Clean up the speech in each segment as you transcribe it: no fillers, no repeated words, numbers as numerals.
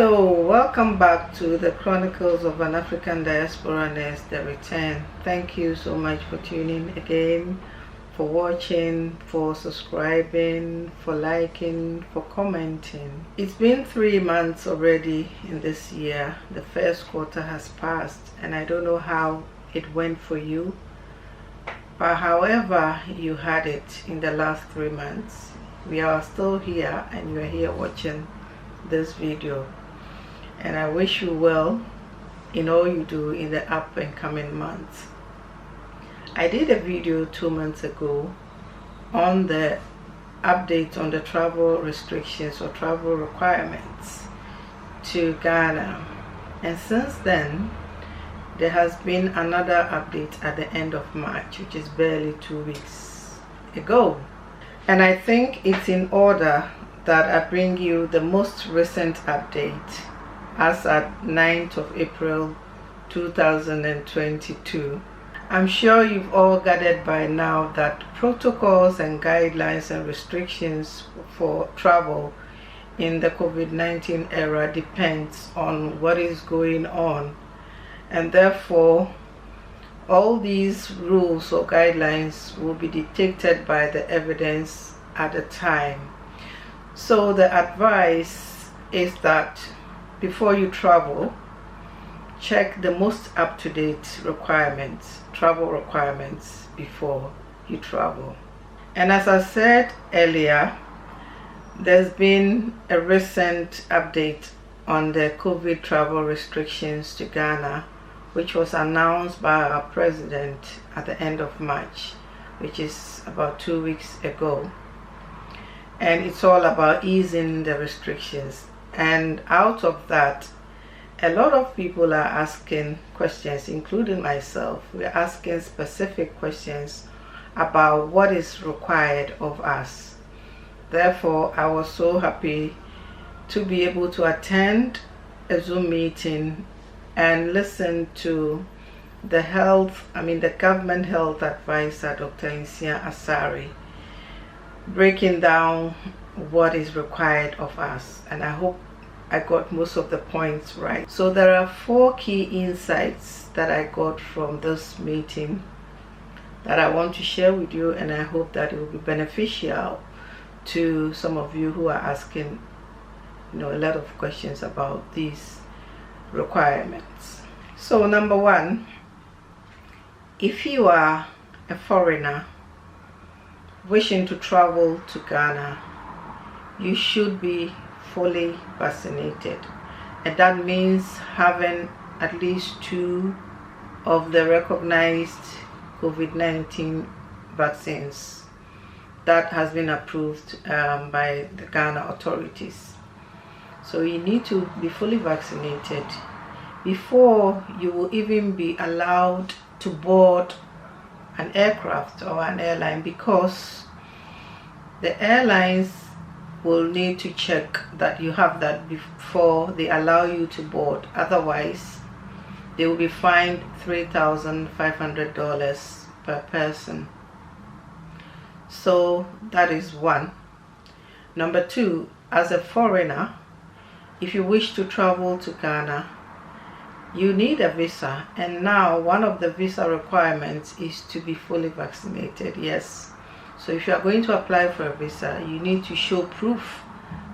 Hello, welcome back to the Chronicles of an African Diaspora Nurse, The Return. Thank you so much for tuning again, for watching, for subscribing, for liking, for commenting. It's been 3 months already in this year. The first quarter has passed and I don't know how it went for you, but however you had it in the last 3 months, we are still here and you are here watching this video, and I wish you well in all you do in the up and coming months. I did a video 2 months ago on the update on the travel restrictions or travel requirements to Ghana, and since then there has been another update at the end of March, which is barely 2 weeks ago, and I think it's in order that I bring you the most recent update as at 9th of April 2022. I'm sure you've all gathered by now that protocols and guidelines and restrictions for travel in the COVID-19 era depends on what is going on, and therefore all these rules or guidelines will be dictated by the evidence at the time. So the advice is that before you travel, check the most up-to-date requirements, travel requirements before you travel. And as I said earlier, there's been a recent update on the COVID travel restrictions to Ghana, which was announced by our president at the end of March, which is about 2 weeks ago. And it's all about easing the restrictions. And out of that, a lot of people are asking questions, including myself. We're asking specific questions about what is required of us. Therefore, I was so happy to be able to attend a Zoom meeting and listen to the government health advisor, Dr. Nsia Asare, breaking down what is required of us, and I hope I got most of the points right. So there are 4 key insights that I got from this meeting that I want to share with you, and I hope that it will be beneficial to some of you who are asking a lot of questions about these requirements. So number 1, if you are a foreigner wishing to travel to Ghana, you should be fully vaccinated, and that means having at least 2 of the recognized COVID-19 vaccines that has been approved by the Ghana authorities. So you need to be fully vaccinated before you will even be allowed to board an aircraft or an airline, because the airlines will need to check that you have that before they allow you to board. Otherwise, they will be fined $3,500 per person. So that is 1. Number 2, as a foreigner, if you wish to travel to Ghana, you need a visa, and now one of the visa requirements is to be fully vaccinated. Yes, so if you are going to apply for a visa, you need to show proof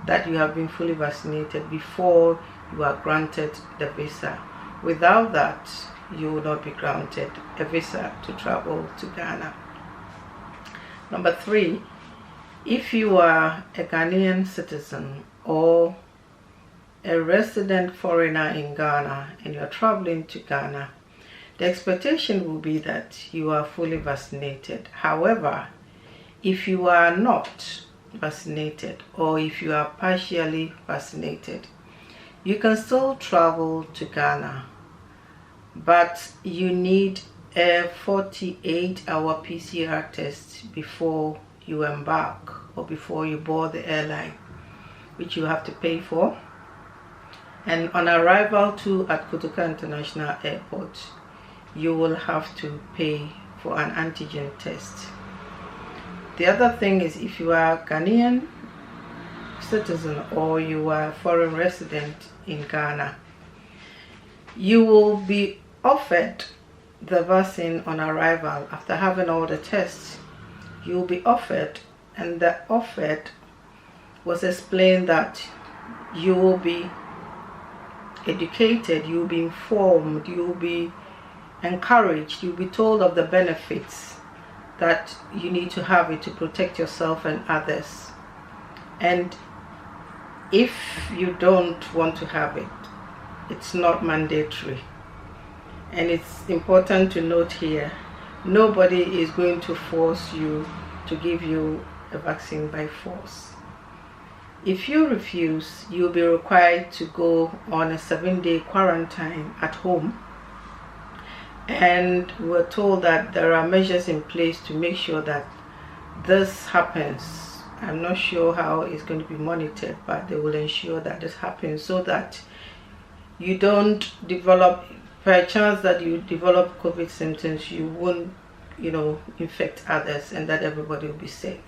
that you have been fully vaccinated before you are granted the visa. Without that, you will not be granted a visa to travel to Ghana. Number 3, if you are a Ghanaian citizen or a resident foreigner in Ghana and you are traveling to Ghana, the expectation will be that you are fully vaccinated. However, if you are not vaccinated or if you are partially vaccinated, you can still travel to Ghana, but you need a 48-hour PCR test before you embark or before you board the airline, which you have to pay for. And on arrival at Kotoka International Airport, you will have to pay for an antigen test. The other thing is, if you are Ghanaian citizen or you are a foreign resident in Ghana. You will be offered the vaccine on arrival after having all the tests. You will be offered, and the offered was explained that you will be educated, you will be informed, you will be encouraged, you will be told of the benefits that you need to have it to protect yourself and others. And if you don't want to have it, it's not mandatory. And it's important to note here, nobody is going to force you to give you a vaccine by force. If you refuse, you'll be required to go on a 7-day quarantine at home. And we're told that there are measures in place to make sure that this happens. I'm not sure how it's going to be monitored, but they will ensure that this happens so that you don't develop, by chance that you develop COVID symptoms, you won't, infect others, and that everybody will be safe.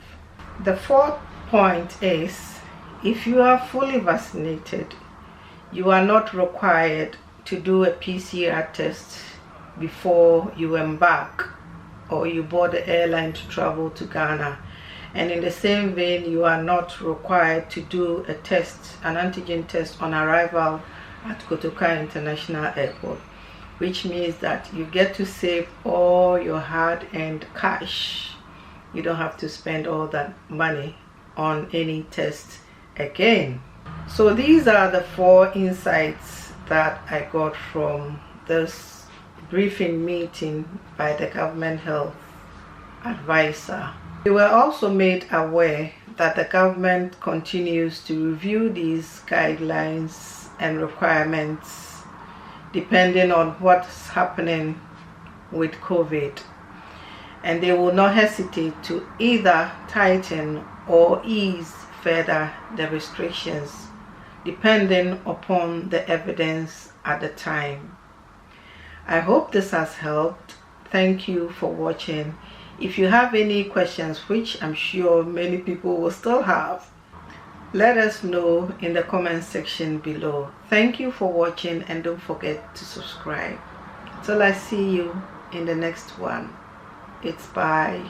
The fourth point is, if you are fully vaccinated, you are not required to do a PCR test before you embark or you board the airline to travel to Ghana. And in the same vein, you are not required to do a test, an antigen test on arrival at Kotoka International Airport, which means that you get to save all your hard-earned cash. You don't have to spend all that money on any test again. So these are the 4 insights that I got from this briefing meeting by the government health advisor. We were also made aware that the government continues to review these guidelines and requirements depending on what's happening with COVID, and they will not hesitate to either tighten or ease further the restrictions depending upon the evidence at the time. I hope this has helped. Thank you for watching. If you have any questions, which I'm sure many people will still have, let us know in the comment section below. Thank you for watching, and don't forget to subscribe. Till I see you in the next one, it's bye.